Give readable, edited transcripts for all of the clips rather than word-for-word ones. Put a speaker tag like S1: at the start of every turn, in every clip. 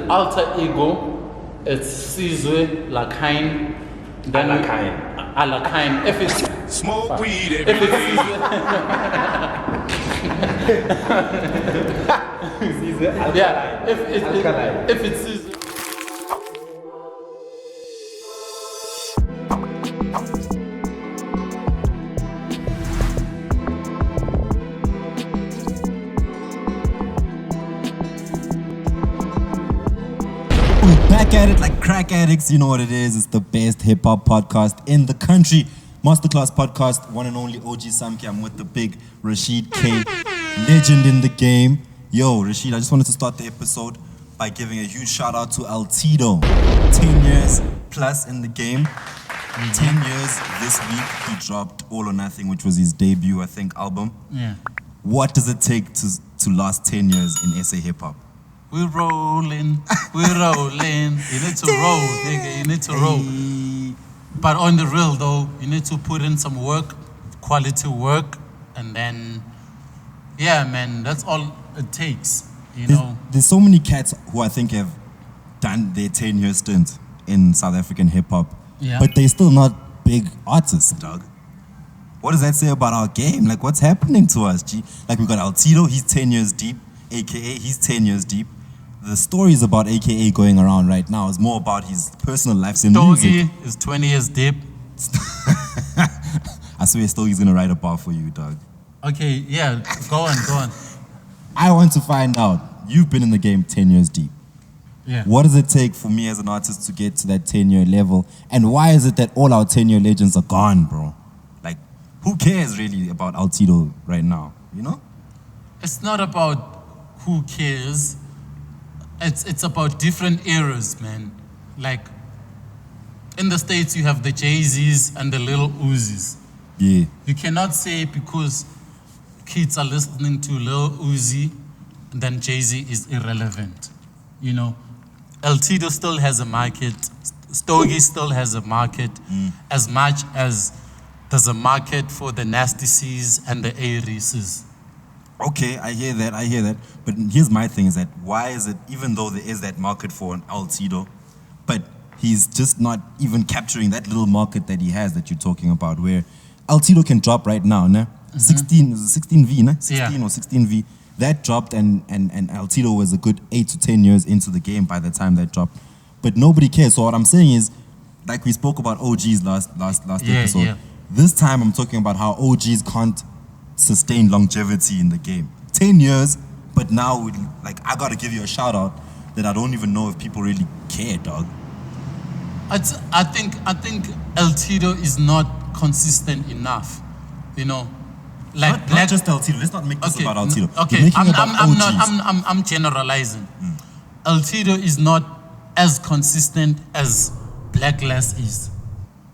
S1: alter ego. It's Sizwe, Lakine. Alakine. If it's
S2: Smoke weed
S1: if
S2: every
S1: it's
S2: day.
S1: Sizwe, yeah. If it's Sizwe.
S3: Back at it like crack addicts, you know what it is. It's the best hip-hop podcast in the country. Masterclass podcast, one and only OG Samke. I'm with the big Rashid K, legend in the game. Yo, Rashid, I just wanted to start the episode by giving a huge shout out to Altito. 10 years plus in the game. 10 years this week, he dropped All or Nothing, which was his debut, I think, album.
S1: Yeah.
S3: What does it take to last 10 years in SA hip-hop?
S1: We're rolling. You need to roll, nigga. You need to roll. But on the real, though, you need to put in some work, quality work, and then, yeah, man, that's all it takes, you know.
S3: There's so many cats who I think have done their 10-year stint in South African hip-hop, but they're still not big artists, dog. What does that say about our game? Like, what's happening to us, G? Like, we got Altito, he's 10 years deep, AKA, he's 10 years deep. The stories about AKA going around right now is more about his personal life in music.
S1: Stogie is 20 years deep.
S3: I swear Stogie's gonna write a bar for you, dog.
S1: Okay, yeah, go on.
S3: I want to find out, you've been in the game 10 years deep.
S1: Yeah.
S3: What does it take for me as an artist to get to that 10-year level? And why is it that all our 10-year legends are gone, bro? Like, who cares really about Altito right now, you know?
S1: It's not about who cares. It's about different eras, man. Like, in the States, you have the Jay-Z's and the Lil Uzis.
S3: Yeah.
S1: You cannot say because kids are listening to Lil Uzi, then Jay-Z is irrelevant. You know, Altito still has a market. Stogie still has a market. As much as there's a market for the Nasty C's and the A-Reeses.
S3: Okay, I hear that. But here's my thing is that why is it, even though there is that market for an Altito, but he's just not even capturing that little market that he has that you're talking about, where Altito can drop right now, né? 16V, né? 16 or 16V. That dropped and Altito was a good 8 to 10 years into the game by the time that dropped. But nobody cares. So what I'm saying is, like we spoke about OGs last episode, this time I'm talking about how OGs can't sustain longevity in the game. 10 years, but now, like, I gotta give you a shout out that I don't even know if people really care, dog.
S1: I think Altito is not consistent enough, you know. Like
S3: not just Altito. Let's not make this about Altito.
S1: Okay, I'm generalizing. Altito is not as consistent as Blxckie is.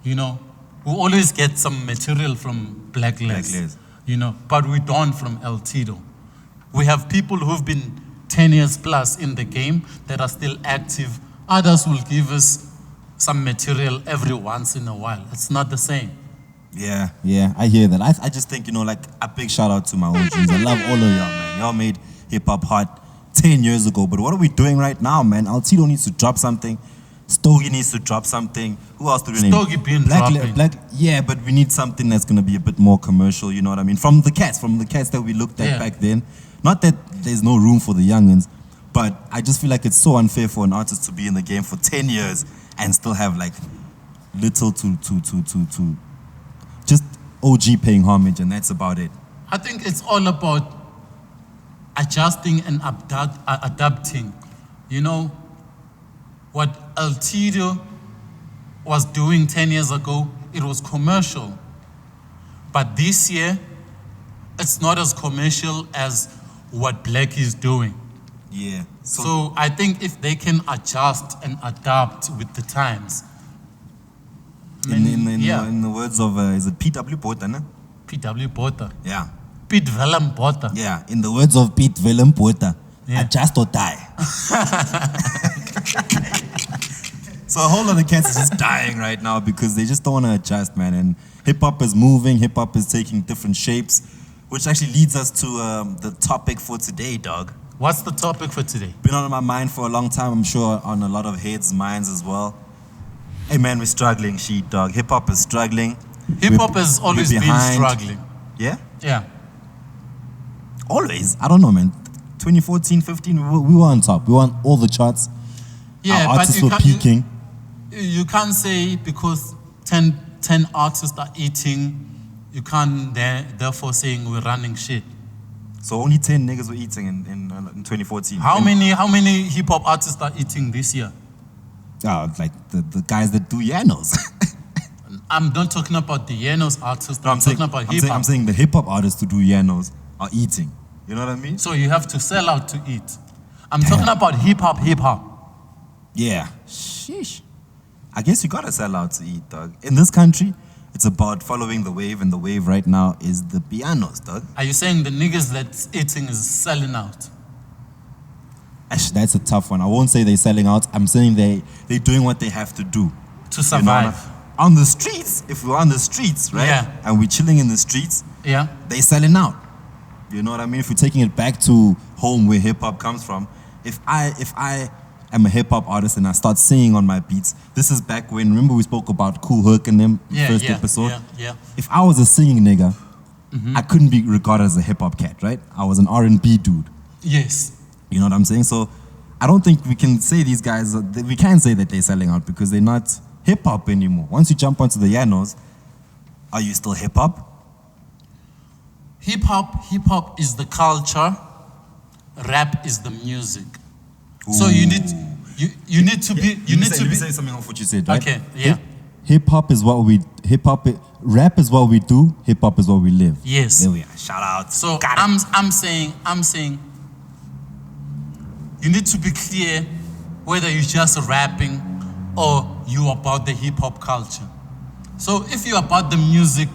S1: You know, we always get some material from Blxckie. You know, but we don't from Altito. We have people who've been 10 years plus in the game that are still active. Others will give us some material every once in a while. It's not the same.
S3: Yeah, I hear that. I just think, you know, like, a big shout out to my OGs. I love all of y'all, man. Y'all made hip-hop hot 10 years ago. But what are we doing right now, man? Altito needs to drop something. Stogie needs to drop something. Who else do we name?
S1: Stogie been dropping.
S3: Yeah, but we need something that's going to be a bit more commercial, you know what I mean? From the cats that we looked at back then. Not that there's no room for the youngins, but I just feel like it's so unfair for an artist to be in the game for 10 years and still have, like, little to just OG paying homage, and that's about it.
S1: I think it's all about adjusting and adapting. You know, what Altito was doing 10 years ago, it was commercial. But this year, it's not as commercial as what Blxckie is doing.
S3: Yeah.
S1: So I think if they can adjust and adapt with the times.
S3: In the words of, is it P.W. Botha, ne?
S1: P.W. Botha.
S3: Yeah.
S1: Piet Willem Botha.
S3: Yeah, in the words of Piet Willem Botha, adjust or die. So a whole lot of cats are just dying right now because they just don't want to adjust, man. And hip-hop is moving, hip-hop is taking different shapes, which actually leads us to the topic for today, dog.
S1: What's the topic for today?
S3: Been on my mind for a long time, I'm sure on a lot of heads' minds as well. Hey man, we're struggling, sheet dog. Hip hop is struggling.
S1: Hip hop has always been struggling.
S3: Yeah?
S1: Yeah.
S3: Always? I don't know, man. 2014, 15, we were on top. We were on all the charts.
S1: Yeah,
S3: our artists were peaking.
S1: You can't say because 10 artists are eating, you can't therefore saying we're running shit.
S3: So only 10 niggas were eating in 2014.
S1: How many hip hop artists are eating this year?
S3: Like the guys that do Yanos.
S1: I'm not talking about the Yanos artists. I'm talking about hip hop.
S3: I'm saying the hip hop artists who do Yanos are eating. You know what I mean?
S1: So you have to sell out to eat. I'm talking about hip hop.
S3: Yeah. Sheesh. I guess you gotta sell out to eat, dog. In this country, it's about following the wave, and the wave right now is the pianos, dog.
S1: Are you saying the niggas that's eating is selling out?
S3: Actually, that's a tough one. I won't say they're selling out. I'm saying they're doing what they have to do.
S1: To survive.
S3: You know, on the streets, if we're on the streets, right?
S1: Yeah.
S3: And we're chilling in the streets,
S1: yeah,
S3: they're selling out. You know what I mean? If we're taking it back to home where hip-hop comes from, if I am a hip-hop artist and I start singing on my beats, this is back when, remember we spoke about Cool Herc and them first episode?
S1: Yeah.
S3: If I was a singing nigga, I couldn't be regarded as a hip-hop cat, right? I was an R&B dude.
S1: Yes.
S3: You know what I'm saying? So I don't think we can say these guys, we can't say that they're selling out because they're not hip-hop anymore. Once you jump onto the Yanos, are you still hip-hop?
S1: Hip hop is the culture, rap is the music. Ooh. So you need to be
S3: Let me say something off what you said, right?
S1: Okay, yeah.
S3: Hip-hop is what we, rap is what we do, hip-hop is what we live.
S1: Yes.
S3: There we are, shout out.
S1: So I'm saying, you need to be clear whether you're just rapping or you about the hip-hop culture. So if you're about the music,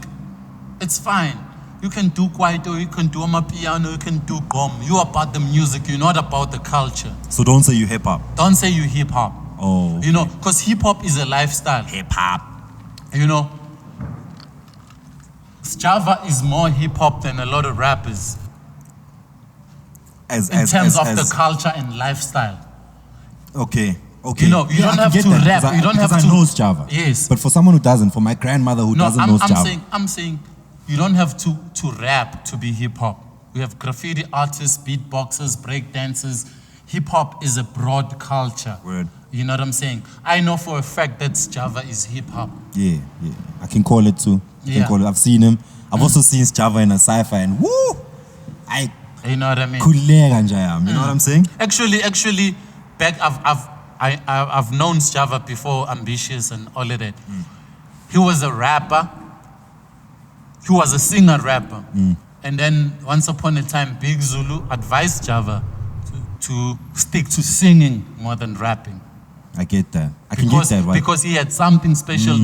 S1: it's fine. You can do kwaito, you can do amapiano, you can do gom. You're about the music, you're not about the culture.
S3: So don't say you hip-hop.
S1: Don't say you hip-hop.
S3: Oh. Okay.
S1: You know, because hip-hop is a lifestyle.
S3: Hip-hop.
S1: You know, Java is more hip-hop than a lot of rappers. In terms of the culture and lifestyle.
S3: Okay.
S1: You know, you don't have to rap. You don't have to.
S3: I know Java.
S1: Yes.
S3: But for someone who doesn't, for my grandmother who doesn't know Java.
S1: I'm saying, you don't have to rap to be hip hop. We have graffiti artists, beatboxers, break dancers. Hip hop is a broad culture.
S3: Word.
S1: You know what I'm saying? I know for a fact that Java is hip hop.
S3: Yeah. I can call it too. I've seen him. I've also seen Java in a sci-fi and woo!
S1: You know what I mean?
S3: You know what I'm saying?
S1: Actually, back I've known Java before, Ambitious and all of that. He was a rapper. He was a singer-rapper. And then once upon a time, Big Zulu advised Java to stick to singing more than rapping.
S3: I get that. I can get that, right?
S1: Because he had something special.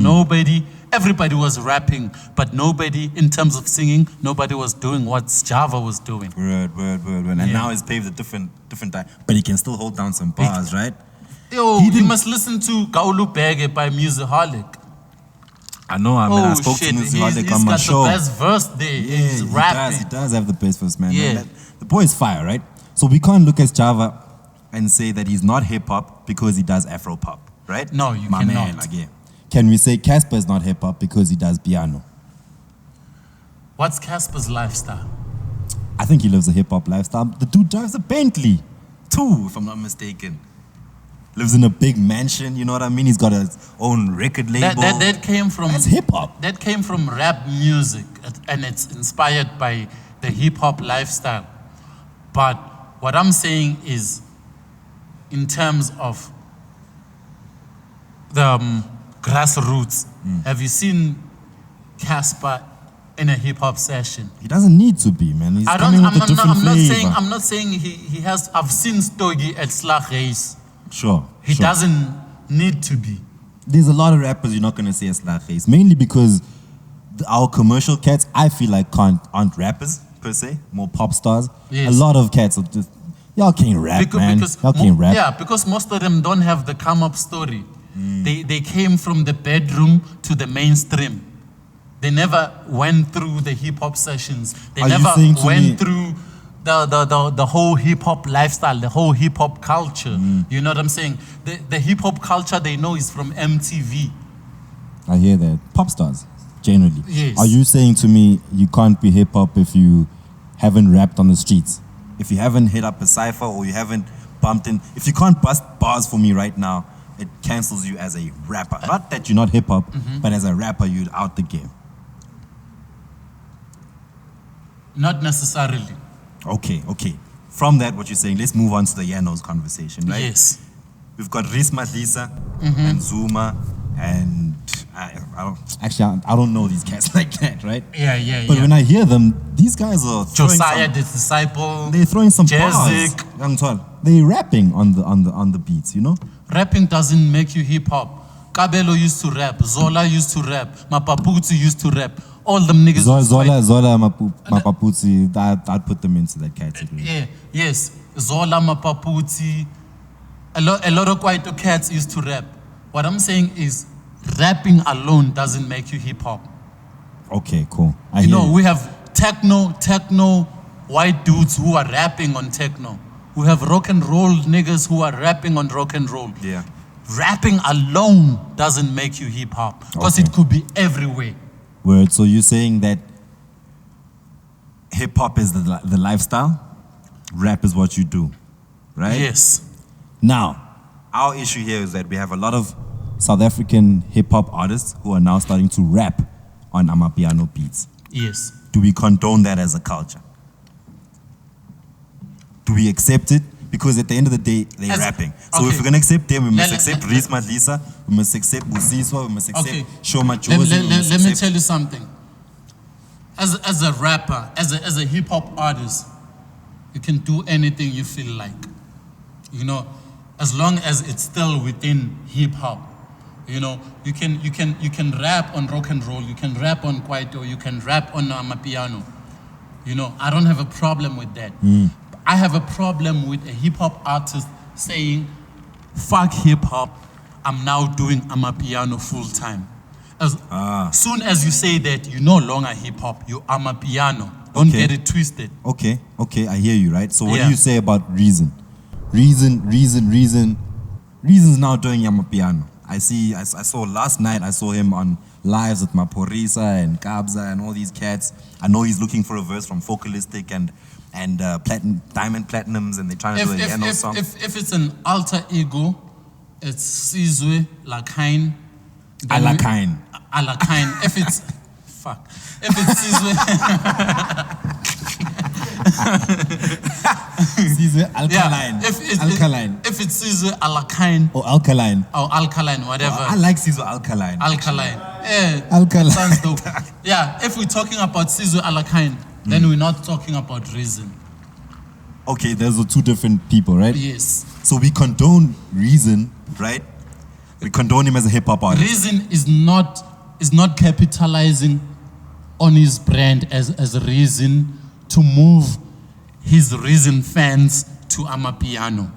S1: Everybody was rapping, but nobody, in terms of singing, nobody was doing what Java was doing.
S3: Word. And now he's paved a different time. But he can still hold down some bars, right?
S1: Yo, you must listen to Gaulu Bege by Musicaholic.
S3: I know, I spoke to Musicaholic on my show.
S1: He's got the best verse there.
S3: Yeah,
S1: he's rapping.
S3: He does have the best verse, man.
S1: Yeah.
S3: The boy is fire, right? So we can't look at Java and say that he's not hip-hop because he does Afro-pop, right?
S1: No, you
S3: my
S1: cannot.
S3: Man, yeah. Can we say Casper is not hip-hop because he does piano?
S1: What's Casper's lifestyle?
S3: I think he lives a hip-hop lifestyle. The dude drives a Bentley, too, if I'm not mistaken. Lives in a big mansion, you know what I mean? He's got his own record label.
S1: That came from...
S3: That's hip-hop.
S1: That came from rap music, and it's inspired by the hip-hop lifestyle. But what I'm saying is, in terms of the grassroots, have you seen Casper in a hip-hop session?
S3: He doesn't need to be, man. He's coming with a different flavor.
S1: I'm not saying he has... I've seen Stogie at Slag Race.
S3: Sure.
S1: He doesn't need to be.
S3: There's a lot of rappers you're not going to see as Slag Race, mainly because our commercial cats, I feel like aren't rappers, per se, more pop stars.
S1: Yes.
S3: A lot of cats are just, y'all can't rap, man. Y'all can't rap.
S1: Yeah, because most of them don't have the come-up story. They came from the bedroom to the mainstream. They never went through the hip-hop sessions. They never went through the whole hip hop lifestyle, the whole hip hop culture. You know what I'm saying? The hip hop culture they know is from MTV.
S3: I hear that. Pop stars, generally.
S1: Yes.
S3: Are you saying to me you can't be hip hop if you haven't rapped on the streets? If you haven't hit up a cypher or you haven't bumped in, if you can't bust bars for me right now, it cancels you as a rapper. Not that you're not hip hop, but as a rapper, you're out the game.
S1: Not necessarily.
S3: Okay. From that, what you're saying, let's move on to the Yanos conversation, right?
S1: Yes.
S3: We've got Risma Lisa and Zuma and I don't know these cats like that, right?
S1: Yeah.
S3: But when I hear them, these guys are throwing
S1: Josiah the Disciple.
S3: they're throwing some
S1: Jezik.
S3: bars. Young Tol. They're rapping on the beats, you know?
S1: Rapping doesn't make you hip hop. Kabelo used to rap. Zola used to rap. Mapaputi used to rap. All them niggas.
S3: Zola, Mapaputsi, I'd put them into that category.
S1: Yeah, yes. Zola, Mapaputi. A lot of Kwaito cats used to rap. What I'm saying is, rapping alone doesn't make you hip hop.
S3: Okay, cool.
S1: You know, we have techno white dudes who are rapping on techno. We have rock and roll niggas who are rapping on rock and roll.
S3: Yeah.
S1: Rapping alone doesn't make you hip hop because it could be everywhere.
S3: Word. So you're saying that hip hop is the lifestyle, rap is what you do, right?
S1: Yes.
S3: Now, our issue here is that we have a lot of South African hip hop artists who are now starting to rap on Amapiano beats.
S1: Yes.
S3: Do we condone that as a culture? Do we accept it? Because at the end of the day, they're rapping. So if we're going to accept them, we must accept Risma Lisa, we must accept Busiswa, we must accept Shoma Jozi.
S1: Let me tell you something. As a rapper, as a hip hop artist, you can do anything you feel like. You know, as long as it's still within hip hop. You know, you can rap on rock and roll, you can rap on Kwaito, you can rap on Amapiano. You know, I don't have a problem with that. I have a problem with a hip hop artist saying, fuck hip hop, I'm now doing Amapiano full time. As soon as you say that, you're no longer hip hop, you're Amapiano. Don't get it twisted.
S3: Okay, I hear you, right? So what do you say about Reason? Reason's now doing Amapiano. I saw last night, I saw him on lives with Maporisa and Kabza and all these cats. I know he's looking for a verse from Focalistic and Diamond Platinums, and they're trying to do a Yanos song.
S1: If it's an alter ego, it's Sizwe, Lakain.
S3: Alakain.
S1: Alakain. If it's fuck. If it's Sizwe.
S3: Sizwe Alkaline. Alkaline.
S1: If it's Sizwe Alakain.
S3: Or Alkaline.
S1: Or Alkaline, whatever.
S3: I like Sizwe Alkaline.
S1: Alkaline. Yeah.
S3: Alkaline.
S1: Sounds dope. Yeah, if we're talking about Sizwe Alakain, then we're not talking about Reason.
S3: Okay, those are two different people, right?
S1: Yes.
S3: So we condone Reason, right? We condone him as a hip hop artist.
S1: Reason is not capitalizing on his brand as Reason to move his Reason fans to Amapiano.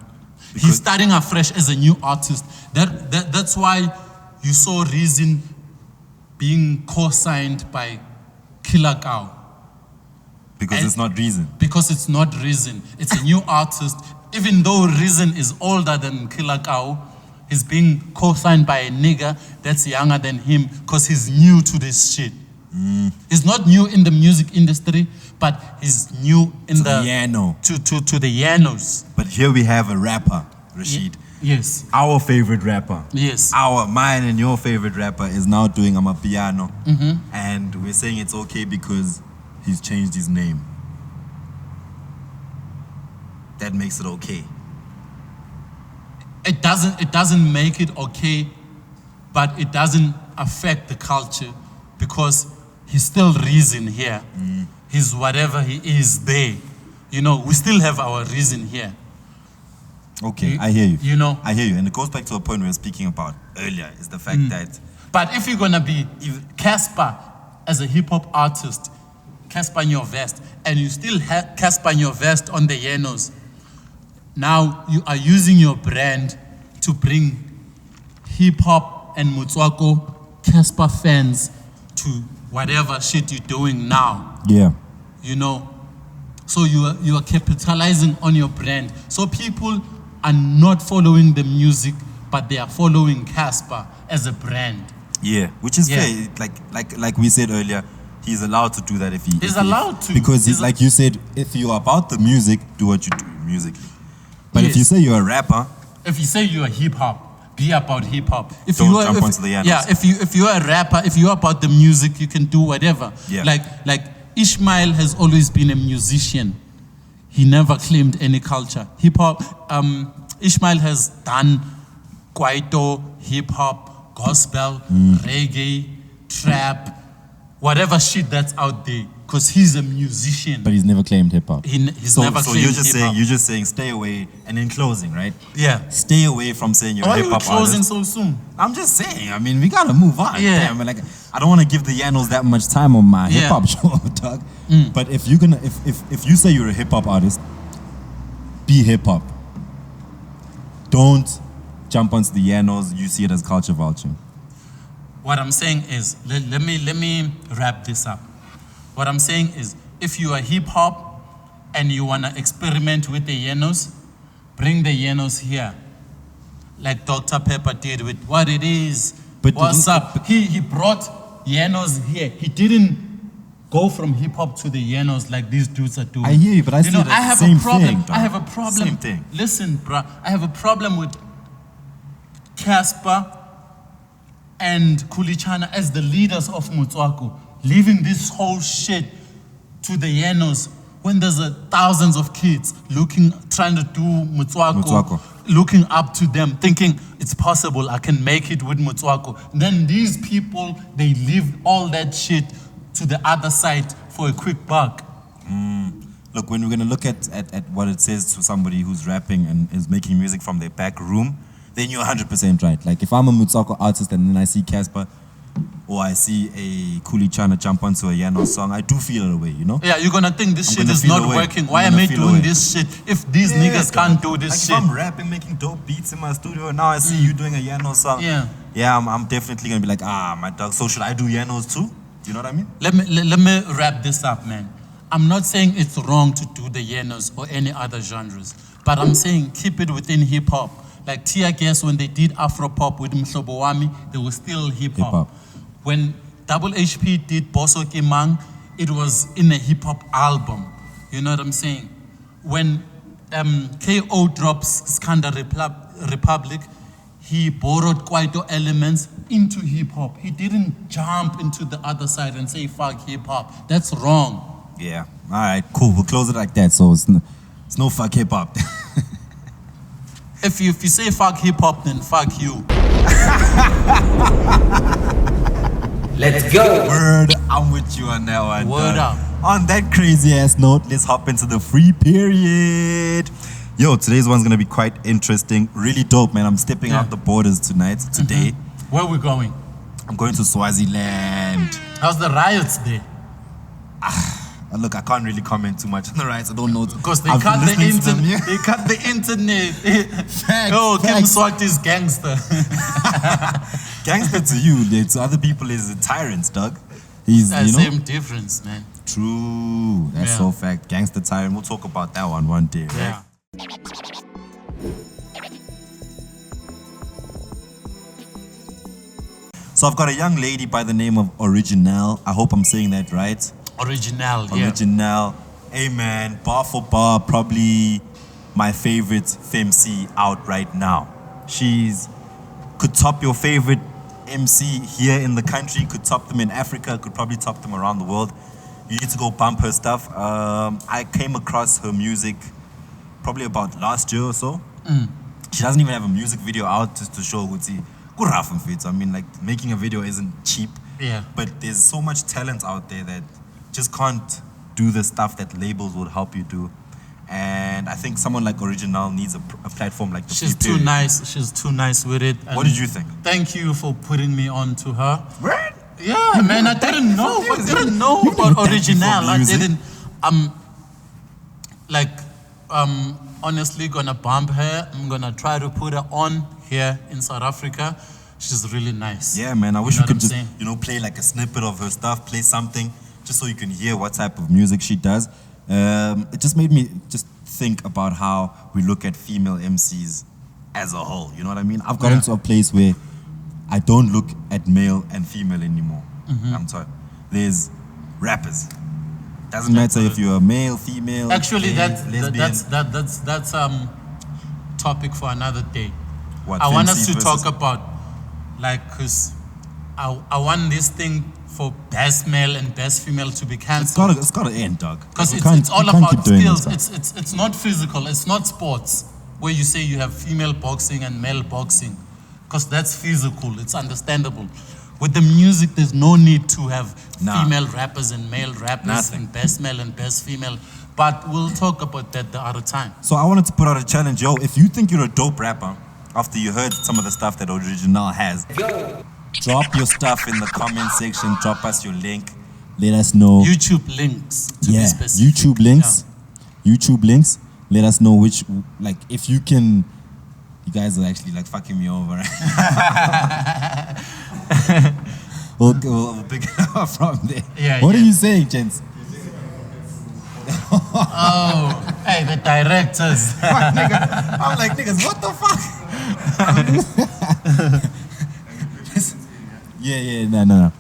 S1: He's starting afresh as a new artist. That's why you saw Reason being co-signed by Killer Cow.
S3: Because it's not Reason.
S1: Because it's not Reason. It's a new artist. Even though Reason is older than Killer Cow, he's being co-signed by a nigga that's younger than him because he's new to this shit. He's not new in the music industry, but he's new in
S3: to the Yano.
S1: To the Yanos.
S3: But here we have a rapper, Rashid.
S1: Yes.
S3: Our favorite rapper.
S1: Yes.
S3: Mine and your favorite rapper is now doing Amapiano. And we're saying it's okay because he's changed his name. That makes it okay.
S1: It doesn't make it okay, but it doesn't affect the culture because he's still Reason here. He's whatever he is there. You know, we still have our Reason here.
S3: Okay, I hear you.
S1: You know?
S3: I hear you. And it goes back to a point we were speaking about earlier, is the fact that...
S1: But if you're going to be Casper as a hip-hop artist, Casper in your vest, and you still have Casper in your vest on the Yanos, now you are using your brand to bring hip-hop and Motswako Casper fans to whatever shit you're doing now.
S3: Yeah.
S1: You know? So you are capitalizing on your brand. So people are not following the music, but they are following Casper as a brand.
S3: Yeah, which is fair. Like we said earlier, he's allowed to do that if
S1: he's allowed to.
S3: Because like you said, if you're about the music, do what you do musically. But if you say you're a rapper,
S1: if you say you're hip hop, be about hip hop. If
S3: don't jump onto the Yanos.
S1: Yeah, if you're a rapper, if you're about the music, you can do whatever.
S3: Yeah.
S1: Like Ishmael has always been a musician. He never claimed any culture. Hip hop. Ishmael has done kwaito, hip hop, gospel, reggae, trap, whatever shit that's out there. Because he's a musician.
S2: But he's never claimed hip hop.
S1: He's never claimed hip-hop.
S3: You're just saying stay away, and in closing, right?
S1: Yeah.
S3: Stay away from saying you're a hip hop artist.
S1: Why are you closing so soon?
S3: I'm just saying. I mean, we gotta move on.
S1: Yeah.
S3: Damn, like I don't want to give the Yanos that much time on my hip hop show, dog. But if you're gonna, if you say you're a hip hop artist, be hip hop. Don't jump onto the Yanos. You see it as culture vulture.
S1: What I'm saying is, let me wrap this up. What I'm saying is, if you are hip hop and you wanna experiment with the Yanos, bring the Yanos here, like Dr. Pepper did with What It Is.
S3: But
S1: what's up? He brought Yanos here. He didn't go from hip hop to the Yanos like these dudes are doing.
S3: I hear you, but I see it as the same thing.
S1: I have a problem.
S3: Same thing.
S1: Listen, bruh, I have a problem with Casper and Kulichana as the leaders of Motswako, leaving this whole shit to the Yanos when there's thousands of kids trying to do Motswako, looking up to them, thinking it's possible, I can make it with Motswako. Then these people, they leave all that shit to the other side for a quick buck.
S3: Look, when we're gonna look at what it says to somebody who's rapping and is making music from their back room, then you're 100% right. Like if I'm a Motswako artist and then I see Casper or I see a Kulichana jump onto a Yanos song, I do feel a way, you know?
S1: Yeah, you're gonna think this shit is not working. Why am I doing this shit if these niggas can't do this shit?
S3: Like if I'm rapping, making dope beats in my studio, and now I see you doing a Yanos song. Yeah, I'm definitely gonna be like, my dog, so should I do Yanos too? Do you know what I mean?
S1: Let me wrap this up, man. I'm not saying it's wrong to do the Yanos or any other genres, but I'm saying keep it within hip hop. Like Tear Gas, when they did Afro pop with Mhlobo Wami, they were still hip hop. When Double HP did Boso Kimang, it was in a hip hop album. You know what I'm saying? When KO drops Skanda Republic, he borrowed kwaito elements into hip hop. He didn't jump into the other side and say fuck hip hop. That's wrong.
S3: Yeah. All right. Cool. We'll close it like that. So it's no fuck hip hop.
S1: If you say fuck hip hop, then fuck you.
S4: Let's go.
S3: Word, I'm with you on that one.
S1: Word up.
S3: On that crazy ass note, let's hop into the free period. Yo, today's one's gonna be quite interesting. Really dope, man. I'm stepping out the borders today.
S1: Where are we going?
S3: I'm going to Swaziland.
S1: How's the riots there?
S3: Look, I can't really comment too much on the riots. I don't know.
S1: Because they cut the internet. They cut the internet. Kim Swati's gangster.
S3: Gangster to you, to other people is a tyrant, dog. He's,
S1: same difference, man.
S3: True. That's so fact. Gangster tyrant. We'll talk about that one day, right?
S1: Yeah.
S3: So I've got a young lady by the name of Originelle. I hope I'm saying that right.
S1: Originelle.
S3: Hey man, bar for bar, probably my favorite femc out right now. Could top your favorite MC here in the country, could top them in Africa, could probably top them around the world. You need to go bump her stuff. I came across her music probably about last year or so. She doesn't even have a music video out just to show Guti. I mean, like, making a video isn't cheap.
S1: Yeah.
S3: But there's so much talent out there that just can't do the stuff that labels would help you do. And I think someone like Originelle needs a platform like the
S1: She's too nice. She's too nice with it.
S3: What did you think?
S1: Thank you for putting me on to her.
S3: Right?
S1: Yeah, man, I didn't know. I didn't know about Originelle. I didn't. I'm honestly gonna bump her. I'm gonna try to put her on here in South Africa. She's really nice.
S3: Yeah, man. I wish we could just, play like a snippet of her stuff, play something, just so you can hear what type of music she does. It just made me just think about how we look at female MCs as a whole. You know what I mean? I've gotten to a place where I don't look at male and female anymore. I'm sorry. There's rappers. Doesn't matter if you're a male, female.
S1: Actually,
S3: gay,
S1: that's
S3: lesbian.
S1: topic for another day.
S3: What,
S1: I want us
S3: fancies
S1: to talk
S3: versus-
S1: about, like, because I want this thing for best male and best female to be cancelled.
S3: It's gotta end, dog.
S1: Because
S3: You can't-
S1: it's all
S3: you can't
S1: about
S3: keep doing this
S1: skills.
S3: stuff.
S1: It's not physical. It's not sports where you say you have female boxing and male boxing, because that's physical. It's understandable. With the music, there's no need to have
S3: Nah.
S1: female rappers and male rappers
S3: Nothing.
S1: and best male and best female. But we'll talk about that the other time.
S3: So I wanted to put out a challenge. Yo, if you think you're a dope rapper, after you heard some of the stuff that Originelle has, drop your stuff in the comment section. Drop us your link. Let us know.
S1: YouTube links to be specific.
S3: YouTube links. YouTube links. Let us know which, like, if you can. You guys are actually like fucking me over. Right? we'll pick it up from there.
S1: Yeah,
S3: What
S1: yeah.
S3: are you saying, gents?
S1: Oh, hey, the directors.
S3: I'm like, niggas, what the fuck? Yeah, no.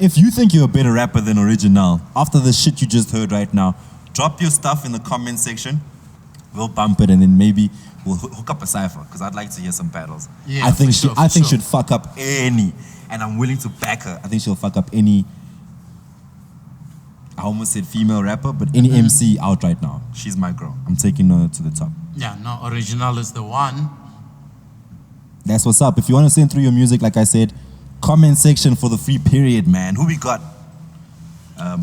S3: If you think you're a better rapper than Originelle, after the shit you just heard right now, drop your stuff in the comment section. We'll bump it and then maybe we'll hook up a cipher because I'd like to hear some battles.
S1: Yeah,
S3: I think
S1: for sure,
S3: I
S1: for
S3: think
S1: sure.
S3: she'd fuck up any, and I'm willing to back her. I think she'll fuck up any. I almost said female rapper, but any MC out right now. She's my girl. I'm taking her to the top.
S1: Yeah, no, Original is the one.
S3: That's what's up. If you want to send through your music, like I said, comment section for the free period, man. Who we got?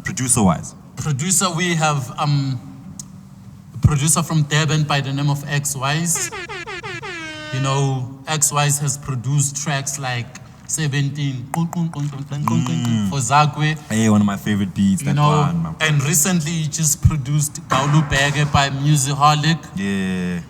S3: Producer-wise.
S1: Producer, we have a producer from Durban by the name of XWise. You know, XWise has produced tracks like 17 for Zagwe.
S3: Hey, one of my favorite beats.
S1: You
S3: That
S1: know,
S3: one, man.
S1: and recently he just produced Gaulu Bege by Musiholic.
S3: Yeah.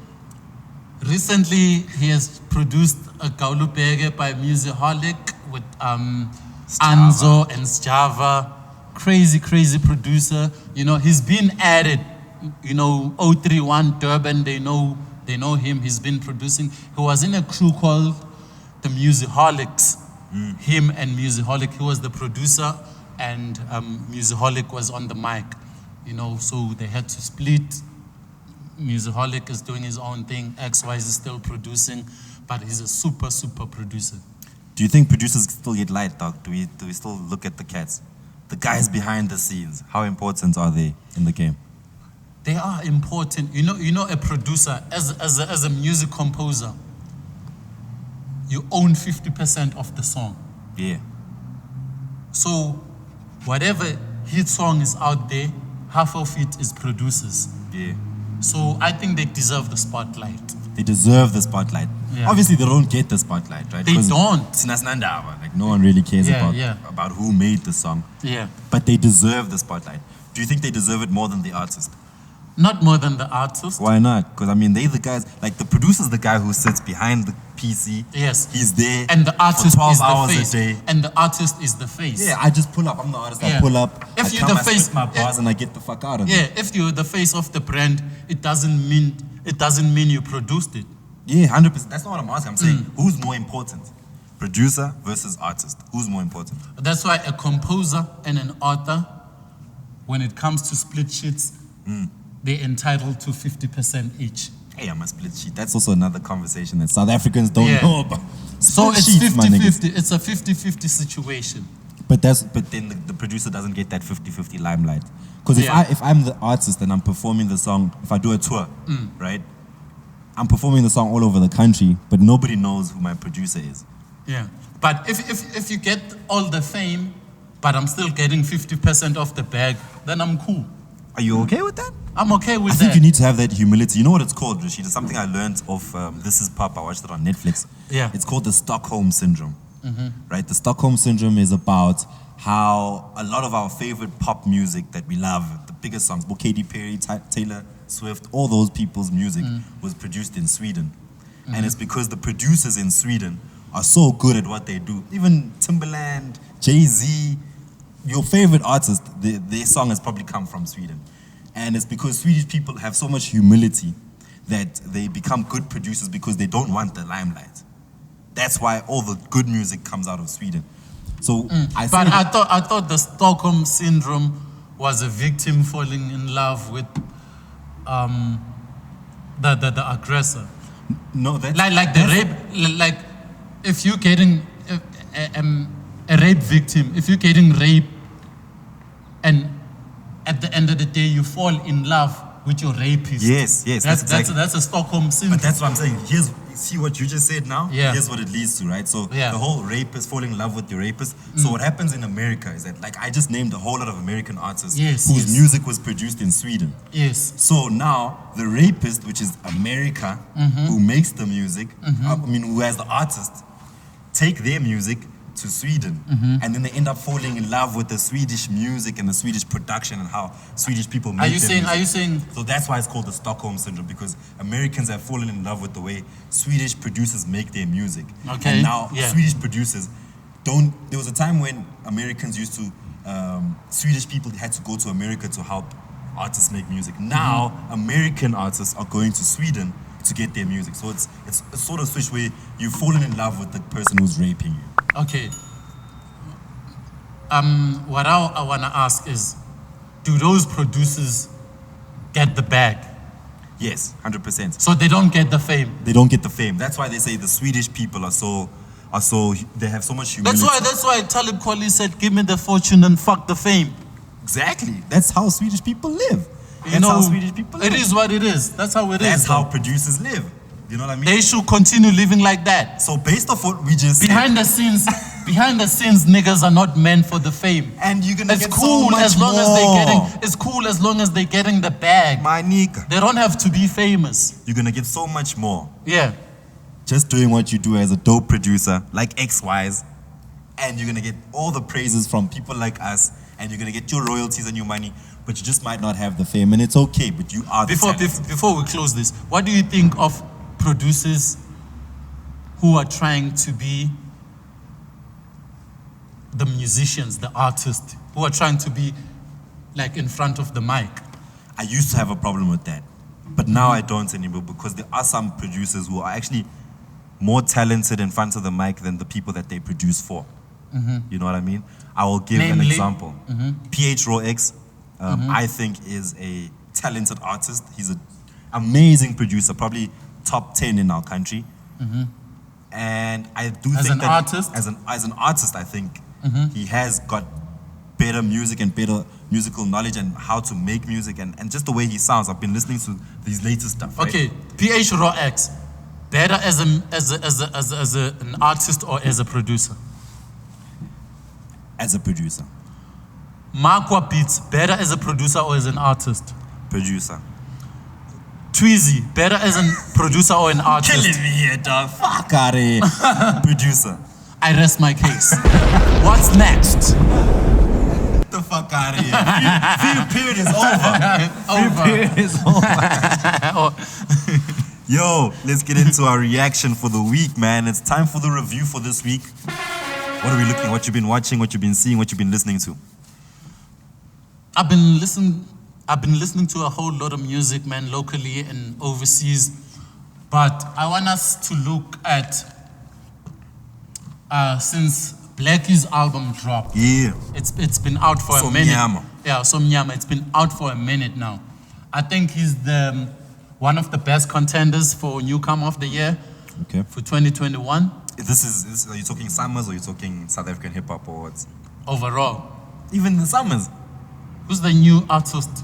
S1: Recently he has produced a Gaulu Bege by Musiholic with Anzo and Sjava. Crazy producer. You know, he's been added. You know, 031 Durban, they know him. He's been producing. He was in a crew called the Musiholics. Him and Musiholic, he was the producer, and Musiholic was on the mic. You know, so they had to split. Musiholic is doing his own thing. XWise is still producing, but he's a super producer.
S3: Do you think producers still get light, dog? Do we still look at the cats? The guys behind the scenes. How important are they in the game?
S1: They are important. You know, a producer, as a music composer, you own 50% of the song.
S3: Yeah.
S1: So whatever hit song is out there, half of it is producers.
S3: Yeah.
S1: So I think they deserve the spotlight.
S3: They deserve the spotlight.
S1: Yeah.
S3: Obviously, they don't get the spotlight, right?
S1: They
S3: 'Cause
S1: don't.
S3: it's Nasnandava. Like, no one really cares
S1: Yeah,
S3: about who made the song.
S1: Yeah.
S3: But they deserve the spotlight. Do you think they deserve it more than the artist?
S1: Not more than the artist.
S3: Why not? Because, I mean, they the guys, like, the producer's the guy who sits behind the PC.
S1: Yes.
S3: He's there
S1: And the artist
S3: for 12
S1: is the
S3: hours
S1: face.
S3: a day.
S1: And the artist is the face.
S3: Yeah, I just pull up. I'm the artist. I
S1: Yeah.
S3: pull up.
S1: If
S3: I
S1: you're
S3: come,
S1: the
S3: I
S1: face-
S3: spit my bars and I get the fuck out of
S1: Yeah,
S3: it.
S1: if you're the face of the brand, it doesn't mean you produced it.
S3: Yeah, 100%. That's not what I'm asking. I'm saying, who's more important? Producer versus artist. Who's more important?
S1: That's why a composer and an author, when it comes to split sheets, they're entitled to 50% each.
S3: Hey, I'm a split sheet. That's also another conversation that South Africans don't
S1: Yeah.
S3: know about.
S1: So
S3: Split
S1: it's
S3: sheets, my niggas.
S1: 50-50. It's a 50-50 situation.
S3: But then the producer doesn't get that 50-50 limelight. Because
S1: Yeah.
S3: if I'm the artist and I'm performing the song, if I do a tour, right? I'm performing the song all over the country, but nobody knows who my producer is.
S1: Yeah. But if you get all the fame, but I'm still getting 50% of the bag, then I'm cool.
S3: Are you okay with that?
S1: I'm okay with
S3: I
S1: that.
S3: think you need to have that humility. You know what it's called, Rashid? It's something I learned of This Is Pop. I watched it on Netflix.
S1: Yeah.
S3: It's called the Stockholm Syndrome. Right? The Stockholm Syndrome is about how a lot of our favorite pop music that we love, the biggest songs, Katy Perry, Taylor Swift, all those people's music was produced in Sweden. And it's because the producers in Sweden are so good at what they do. Even Timbaland, Jay-Z, your favorite artist, their song has probably come from Sweden. And it's because Swedish people have so much humility that they become good producers because they don't want the limelight. That's why all the good music comes out of Sweden. So I
S1: thought the Stockholm syndrome was a victim falling in love with the aggressor.
S3: No, that's
S1: Like the rape, like if you're getting a rape victim, if you're getting raped, and at the end of the day you fall in love with your rapist.
S3: Yes,
S1: That's a Stockholm syndrome.
S3: But that's what I'm saying. See what you just said now?
S1: Yeah.
S3: Here's what it leads to, right? So
S1: Yeah.
S3: the whole rapist falling in love with your rapist. So what happens in America is that, like, I just named a whole lot of American artists
S1: Yes,
S3: whose
S1: yes.
S3: music was produced in Sweden.
S1: Yes.
S3: So now the rapist, which is America, who makes the music, who has the artist, take their music to Sweden, and then they end up falling in love with the Swedish music and the Swedish production and how Swedish people make their
S1: Are you
S3: music.
S1: saying
S3: So that's why it's called the Stockholm syndrome, because Americans have fallen in love with the way Swedish producers make their music.
S1: Okay,
S3: And now
S1: yeah.
S3: Swedish producers don't. There was a time when Americans used to, Swedish people had to go to America to help artists make music. Now American artists are going to Sweden to get their music. So it's a sort of switch where you've fallen in love with the person who's raping you.
S1: Okay. What I want to ask is, do those producers get the bag?
S3: Yes, 100%.
S1: So they don't get the fame.
S3: They don't get the fame. That's why they say the Swedish people are so they have so much humility.
S1: That's why Talib Kweli said, "Give me the fortune and fuck the fame."
S3: Exactly. That's how Swedish people live.
S1: You
S3: That's
S1: know,
S3: how Swedish people live.
S1: it is what it is. That's how it is.
S3: That's how producers live. You know what I mean?
S1: They should continue living like that.
S3: So based off what we just
S1: Behind the scenes, niggas are not meant for the fame.
S3: and you're gonna
S1: It's
S3: get
S1: cool
S3: so much
S1: as long
S3: more.
S1: as it's cool as long as they're getting the bag.
S3: My nigga.
S1: They don't have to be famous.
S3: You're gonna get so much more.
S1: Yeah.
S3: Just doing what you do as a dope producer, like XYs, and you're gonna get all the praises from people like us, and you're gonna get your royalties and your money, but you just might not have the fame, and it's okay, but you are the talent.
S1: Before we close this, what do you think of producers who are trying to be the musicians, the artists, who are trying to be like in front of the mic?
S3: I used to have a problem with that, but now I don't anymore, because there are some producers who are actually more talented in front of the mic than the people that they produce for. You know what I mean? I will give an
S1: Namely?
S3: example. PH Raw X, I think, is a talented artist. He's an amazing producer, probably top 10 in our country. And I do
S1: As
S3: think
S1: an
S3: that
S1: artist?
S3: as an artist, I think he has got better music and better musical knowledge and how to make music and just the way he sounds. I've been listening to his latest stuff. Right?
S1: Okay, PH Raw X, better as an artist or as a producer?
S3: As a producer.
S1: Markwa Beats, better as a producer or as an artist?
S3: Producer.
S1: Tweezy, better as a producer or an artist?
S3: Killing me here, dog. Fuck out of here. Producer.
S1: I rest my case. What's next?
S3: Get the fuck out of here. Fear period is over. Fear period is over. Yo, let's get into our reaction for the week, man. It's time for the review for this week. What are we looking at? What you've been watching, what you've been seeing, what you've been listening to?
S1: I've been listening to a whole lot of music, man, locally and overseas. But I want us to look at since Blxckie's album dropped.
S3: Yeah.
S1: It's been out for a minute.
S3: Somnyama.
S1: Yeah, Somnyama. It's been out for a minute now. I think he's one of the best contenders for Newcomer of the Year
S3: Okay.
S1: for 2021
S3: Are you talking summers or are you talking South African hip hop or what?
S1: overall.
S3: Even the summers.
S1: Who's the new artist?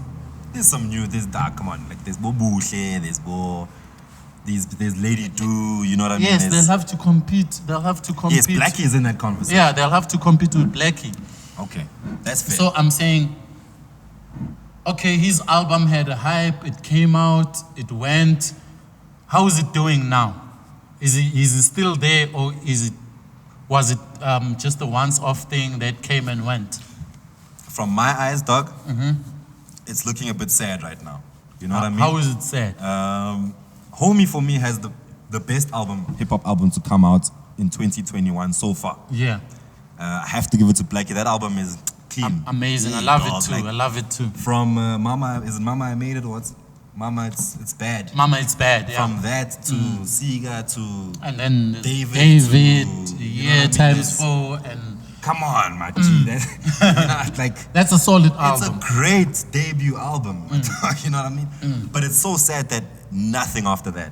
S3: There's some new, come on, like there's Bobuhle, there's Lady Do, you know what I mean?
S1: Yes,
S3: There's-
S1: they'll have to compete.
S3: Yes, Blxckie is in that conversation.
S1: Yeah, they'll have to compete with Blxckie.
S3: Okay, that's fair.
S1: So I'm saying, okay, his album had a hype. It came out. It went. How is it doing now? Is he still there, or was it just a once-off thing that came and went?
S3: From my eyes, dog, it's looking a bit sad right now. You know what I mean?
S1: How is it sad?
S3: Homie for me has the best hip hop album to come out in 2021 so far.
S1: Yeah.
S3: I have to give it to Blxckie. That album is clean.
S1: Amazing. I
S3: Yeah,
S1: love
S3: dog,
S1: it too.
S3: like,
S1: I love it too.
S3: From Mama, is it Mama I Made It or what's Mama It's Bad?
S1: Mama, it's bad. Yeah.
S3: From that to Siga to
S1: And then there's
S3: David
S1: David,
S3: to,
S1: yeah, times 4, and
S3: come on, my G. That's, like,
S1: that's a solid
S3: it's
S1: album.
S3: a great debut album. You know what I mean? But it's so sad that nothing after that.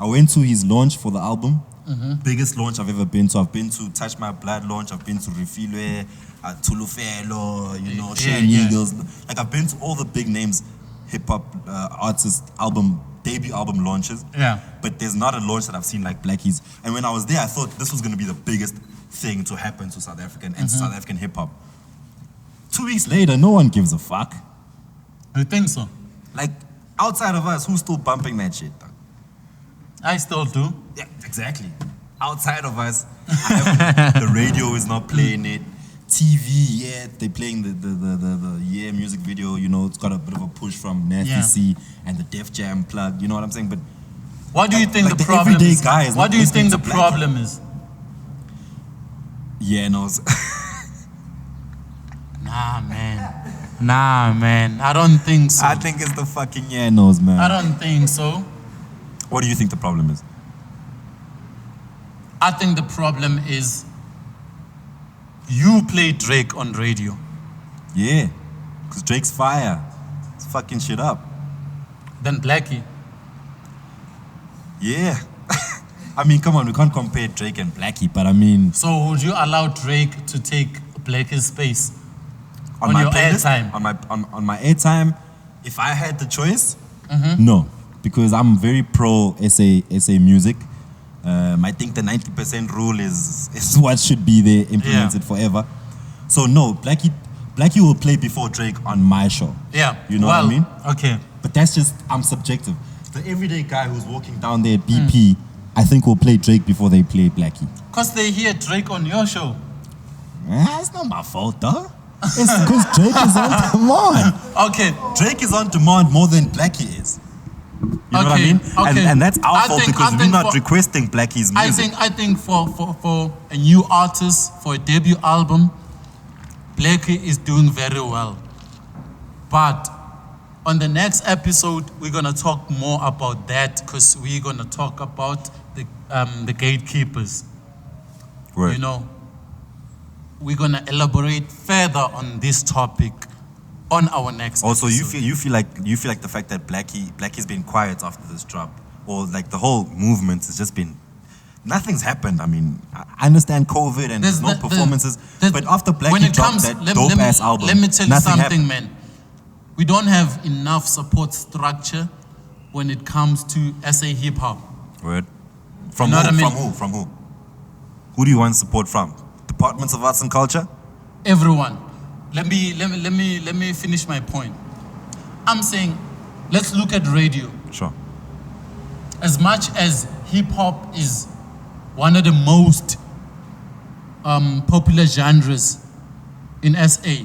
S3: I went to his launch for the album. Biggest launch I've ever been to. I've been to Touch My Blood launch. I've been to Refilwe, Tulufelo, you know, Shane Eagles. Like, I've been to all the big names, hip hop artist album, debut album launches.
S1: Yeah.
S3: But there's not a launch that I've seen like Blxckie's. And when I was there, I thought this was going to be the biggest thing to happen to South African and to South African hip hop. 2 weeks later, no one gives a fuck.
S1: You think so?
S3: Like, outside of us, who's still bumping that shit? Dog?
S1: I still do.
S3: Yeah, exactly. Outside of us, the radio is not playing it. TV, yeah, they're playing the music video. You know, it's got a bit of a push from Nathy C and the Def Jam plug. You know what I'm saying? But
S1: what do you think
S3: like
S1: the problem
S3: everyday
S1: is?
S3: guy is
S1: What
S3: not
S1: do you think
S3: listening
S1: the
S3: to
S1: problem is?
S3: Yanos.
S1: Nah, man. I don't think so.
S3: I think it's the fucking Yanos, man.
S1: I don't think so.
S3: What do you think the problem is?
S1: I think the problem is you play Drake on radio.
S3: Yeah, because Drake's fire. It's fucking shit up.
S1: Then Blxckie.
S3: Yeah. I mean, come on, we can't compare Drake and Blxckie, but I mean...
S1: So would you allow Drake to take Blxckie's space on
S3: my
S1: your
S3: playlist,
S1: airtime?
S3: On my airtime, if I had the choice, no. Because I'm very pro SA music. I think the 90% rule is what should be there, implemented forever. So no, Blxckie will play before Drake on my show.
S1: Yeah.
S3: You know what I mean?
S1: Okay.
S3: But that's just, I'm subjective. The everyday guy who's walking down there at BP, I think will play Drake before they play Blxckie.
S1: Because they hear Drake on your show.
S3: It's not my fault, though. It's because Drake is on demand.
S1: Okay.
S3: Drake is on demand more than Blxckie is. You know what I mean?
S1: Okay.
S3: And that's our fault because we're not requesting Blackie's music.
S1: I think for a new artist, for a debut album, Blxckie is doing very well. But on the next episode, we're gonna talk more about that because we're gonna talk about the gatekeepers.
S3: Right.
S1: You know, we're gonna elaborate further on this topic on our next
S3: also
S1: episode.
S3: you feel like the fact that Blackie's been quiet after this drop, or like the whole movement has just been, nothing's happened. I mean, I understand COVID and there's no performances, but after Blxckie dropped that dope ass album,
S1: let me tell you something,
S3: happened.
S1: man. We don't have enough support structure when it comes to SA hip hop.
S3: Word. From
S1: You know
S3: who?
S1: what I mean?
S3: From who? Who do you want support from? Departments of Arts and Culture?
S1: Everyone. Let me finish my point. I'm saying, let's look at radio.
S3: Sure.
S1: As much as hip hop is one of the most popular genres in SA,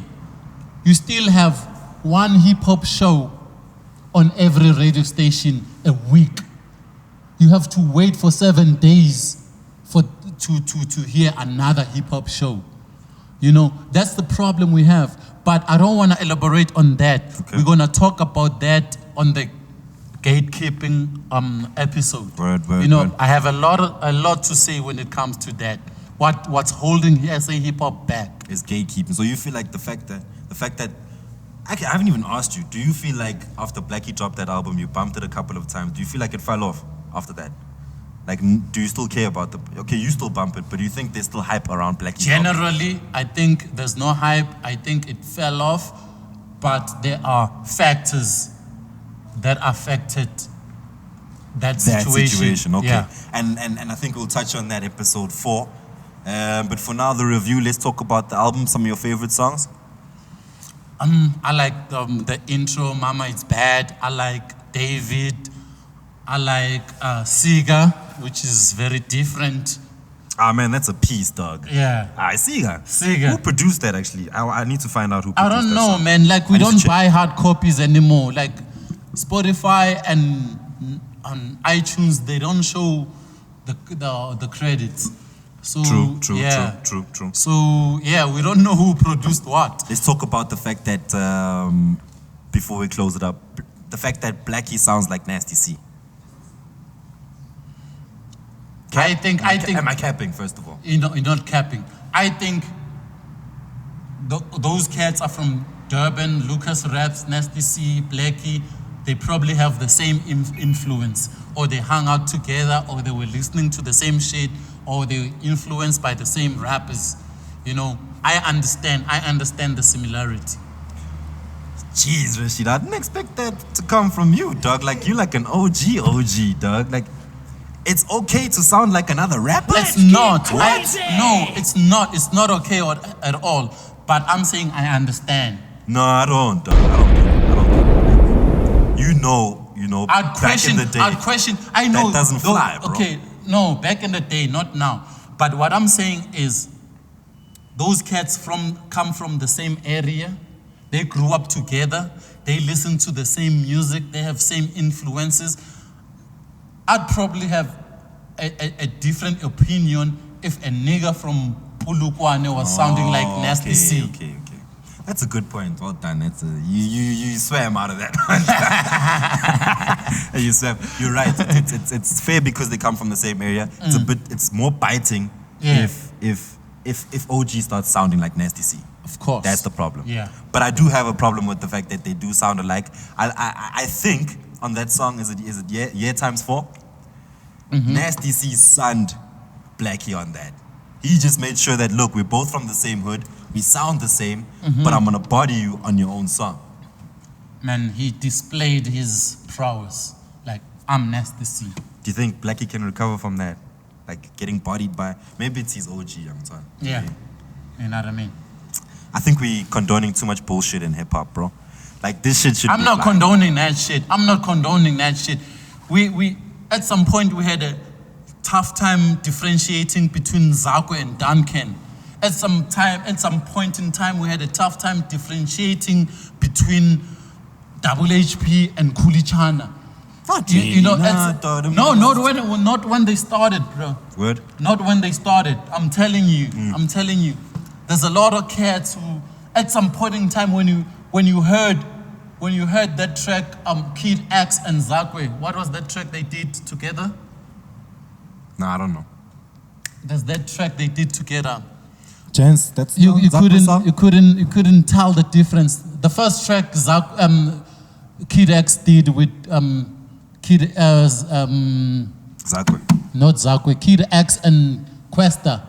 S1: you still have one hip hop show on every radio station a week. You have to wait for 7 days to hear another hip hop show. You know, that's the problem we have. But I don't want to elaborate on that.
S3: Okay.
S1: We're going to talk about that on the gatekeeping episode.
S3: Word,
S1: you know,
S3: word.
S1: I have a lot to say when it comes to that. What's holding SA hip hop back?
S3: Is gatekeeping. So you feel like the fact that actually, I haven't even asked you. Do you feel like after Blxckie dropped that album, you bumped it a couple of times? Do you feel like it fell off after that? Like, do you still care about okay, you still bump it, but do you think there's still hype around Blxckie?
S1: Generally, I think there's no hype. I think it fell off, but there are factors that affected that situation.
S3: Okay.
S1: Yeah.
S3: And I think we'll touch on that episode 4. But for now, the review, let's talk about the album, some of your favorite songs.
S1: I like the intro, Mama It's Bad. I like David. I like Siga, which is very different.
S3: Ah, man, that's a piece, dog.
S1: Yeah.
S3: Siga. Who produced that, actually? I need to find out who produced that.
S1: I don't know,
S3: song.
S1: man. Like, we
S3: I need to
S1: don't
S3: check.
S1: buy hard copies anymore. Like, Spotify and on iTunes, they don't show the credits. So
S3: True.
S1: So yeah, we don't know who produced what.
S3: Let's talk about the fact that before we close it up, the fact that Blxckie sounds like Nasty C.
S1: I think.
S3: Am I capping, first of all?
S1: You're not capping. I think those cats are from Durban. Lucas Raps, Nasty C, Blxckie. They probably have the same influence, or they hung out together, or they were listening to the same shit, or they were influenced by the same rappers. You know, I understand the similarity.
S3: Jeez, Rashid, I didn't expect that to come from you, dog. Like, you like an OG, dog. Like, it's okay to sound like another rapper?
S1: It's not. No, it's not. It's not okay at all. But I'm saying I understand.
S3: No, I don't, dog. I don't get it. You know, back in the day.
S1: I'd question. I know.
S3: That doesn't fly, bro.
S1: Okay, no, back in the day, not now. But what I'm saying is, those cats come from the same area. They grew up together. They listen to the same music. They have same influences. I'd probably have a different opinion if a nigga from Polokwane was sounding like Nasty C.
S3: Okay. That's a good point. Well done. You swam out of that. You swam. You're right. It's fair because they come from the same area. It's more biting if OG starts sounding like Nasty C.
S1: Of course.
S3: That's the problem.
S1: Yeah.
S3: But I do have a problem with the fact that they do sound alike. I think on that song, is it Year Times 4? Mm-hmm. Nasty C sunned Blxckie on that. He just made sure that, look, we're both from the same hood, we sound the same, but I'm gonna body you on your own song.
S1: Man, he displayed his prowess. Like, I'm Nasty C.
S3: Do you think Blxckie can recover from that? Like, getting bodied by, maybe it's his OG, I'm sorry.
S1: Yeah, you know what I mean?
S3: I think we condoning too much bullshit in hip-hop, bro. Like, this shit should be
S1: I'm not condoning that shit. We at some point, we had a tough time differentiating between Zakwe and Duncan. At some point in time, we had a tough time differentiating between HP and Kulichana. Not when they started, bro.
S3: Word?
S1: Not when they started. I'm telling you. There's a lot of cats who, at some point in time, when you heard that track, Kid X and Zakwe, what was that track they did together?
S3: No, I don't know.
S1: There's that track they did together.
S2: Chance, that's
S1: you couldn't tell the difference. The first track Kid X did with
S3: Zakwe.
S1: Not Zakwe, Kid X and Questa.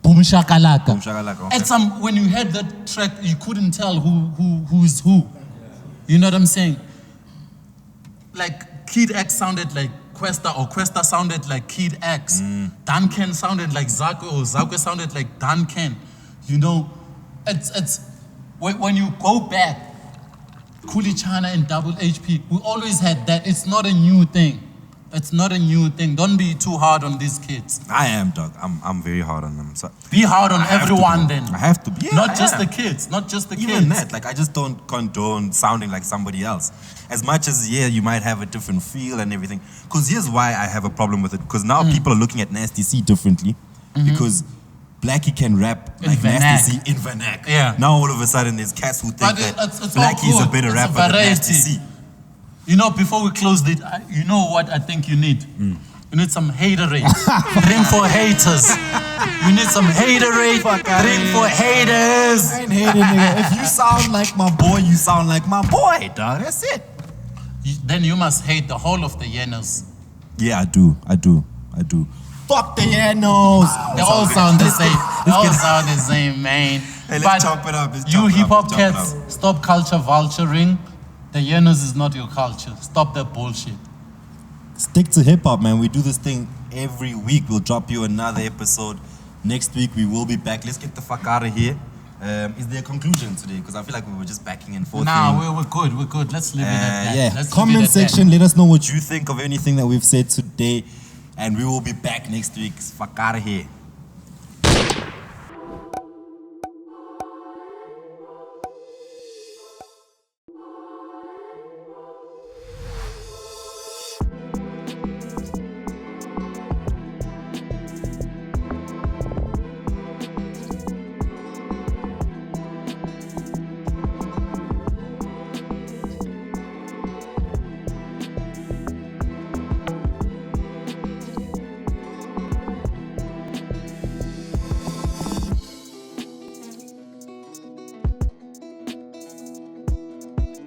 S1: Boom Shakalaka.
S3: Okay.
S1: When you heard that track, you couldn't tell who's who. You know what I'm saying? Like Kid X sounded like Questa, or Questa sounded like Kid X. Duncan sounded like Zakwe, or Zakwe sounded like Duncan. You know, it's when you go back, Kulichana and HP, we always had that. It's not a new thing. Don't be too hard on these kids.
S3: I am, dog. I'm very hard on them. So
S1: be hard on everyone then.
S3: I have to be. Yeah,
S1: not just the kids.
S3: Even that, like, I just don't condone sounding like somebody else. As much as, you might have a different feel and everything. Because here's why I have a problem with it. Because now people are looking at Nasty C differently. Because Blxckie can rap like Nasty C in vernac.
S1: Yeah.
S3: Now all of a sudden there's cats who think that Blxckie is a better rapper than Nasty C.
S1: You know, before we close it, you know what I think you need? You need some haterade. Drink for haters. You need some haterade. Drink for haters.
S3: I ain't hating, nigga. If you sound like my boy, you sound like my boy, dog. That's it.
S1: Then you must hate the whole of the Yanos.
S3: Yeah, I do. Fuck the Yanos.
S1: They all sound the same. Man.
S3: Hey, let's chop it up.
S1: You hip-hop cats, stop culture vulturing. The Yanos is not your culture. Stop that bullshit.
S3: Stick to hip-hop, man. We do this thing every week. We'll drop you another episode. Next week, we will be back. Let's get the fuck out of here. Is there a conclusion today? Because I feel like we were just backing and forth.
S1: Nah, we're good. Let's leave it at that.
S3: Yeah. Comment section. Let us know what you think of anything that we've said today. And we will be back next week. Fuck out of here.